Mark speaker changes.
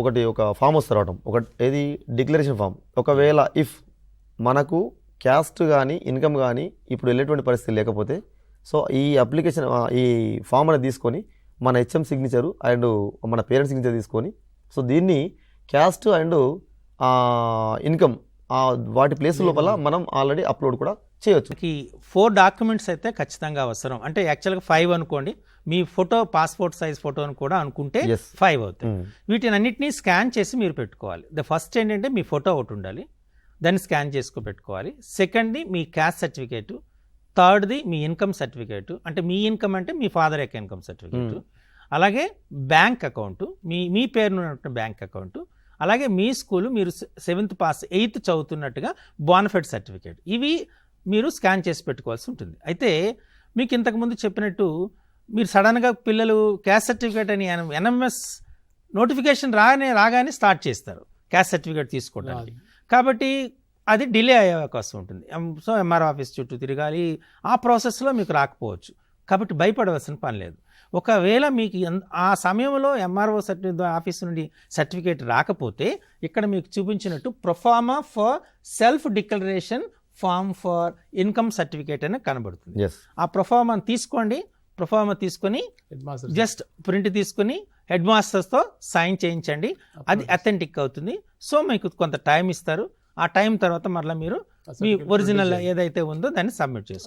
Speaker 1: ఒక ఫామ్ వస్తారు అవటం ఏది డిక్లరేషన్ ఫామ్. ఒకవేళ ఇఫ్ మనకు క్యాస్ట్ కానీ ఇన్కమ్ కానీ ఇప్పుడు వెళ్ళేటువంటి పరిస్థితి లేకపోతే సో ఈ అప్లికేషన్ ఈ ఫామ్ అనేది తీసుకొని మన హెచ్ఎం సిగ్నేచరు అండ్ మన పేరెంట్స్ సిగ్నేచర్ తీసుకొని సో దీన్ని క్యాస్ట్ అండ్ ఇన్కమ్ వాటి ప్లేస్ లోపల మనం ఆల్రెడీ అప్లోడ్ కూడా చేయొచ్చు.
Speaker 2: 4 డాక్యుమెంట్స్ అయితే ఖచ్చితంగా అవసరం. అంటే యాక్చువల్గా 5 అనుకోండి, మీ ఫోటో పాస్పోర్ట్ సైజ్ ఫోటోని కూడా అనుకుంటే 5 అవుతాయి. వీటిని అన్నింటినీ స్కాన్ చేసి మీరు పెట్టుకోవాలి. ఫస్ట్ ఏంటంటే మీ ఫోటో ఒకటి ఉండాలి, దాన్ని స్కాన్ చేసుకు పెట్టుకోవాలి. సెకండ్ది మీ క్యాస్ట్ సర్టిఫికేట్, థర్డ్ది మీ ఇన్కమ్ సర్టిఫికేట్, అంటే మీ ఇన్కమ్ అంటే మీ ఫాదర్ యొక్క ఇన్కమ్ సర్టిఫికేట్, అలాగే బ్యాంక్ అకౌంట్, మీ పేరున ఉన్నటువంటి బ్యాంక్ అకౌంట్, అలాగే మీ స్కూల్ మీరు 7th pass 8th చదువుతున్నట్టుగా bona fide certificate, ఇవి మీరు స్కాన్ చేసి పెట్టుకోవాల్సి ఉంటుంది. అయితే మీకు ఇంతకుముందు చెప్పినట్టు మీరు సడన్గా పిల్లలు క్యాస్ట్ సర్టిఫికేట్ అని ఎన్ఎంఎస్ నోటిఫికేషన్ రాగానే స్టార్ట్ చేస్తారు క్యాస్ట్ సర్టిఫికేట్ తీసుకోవడానికి. కాబట్టి అది డిలే అయ్యే అవకాశం ఉంటుంది. సో ఎంఆర్ఓ ఆఫీస్ చుట్టూ తిరగాలి, ఆ ప్రాసెస్లో మీకు రాకపోవచ్చు. కాబట్టి భయపడవలసిన పని లేదు. ఒకవేళ మీకు ఆ సమయంలో ఎంఆర్ఓ ఆఫీస్ నుండి సర్టిఫికేట్ రాకపోతే ఇక్కడ మీకు చూపించినట్టు proforma for self declaration form for income certificate అని కనబడుతుంది. ఆ ప్రొఫార్మాని తీసుకోండి. ప్రొఫార్మా తీసుకొని జస్ట్ ప్రింట్ తీసుకొని హెడ్ మాస్టర్స్తో సైన్ చేయించండి. అది అథెంటిక్ అవుతుంది. సో మీకు కొంత టైం ఇస్తారు. ఆ టైం తర్వాత మరలా మీరు మీ ఒరిజినల్ ఏదైతే ఉందో దాన్ని సబ్మిట్ చేసుకోండి.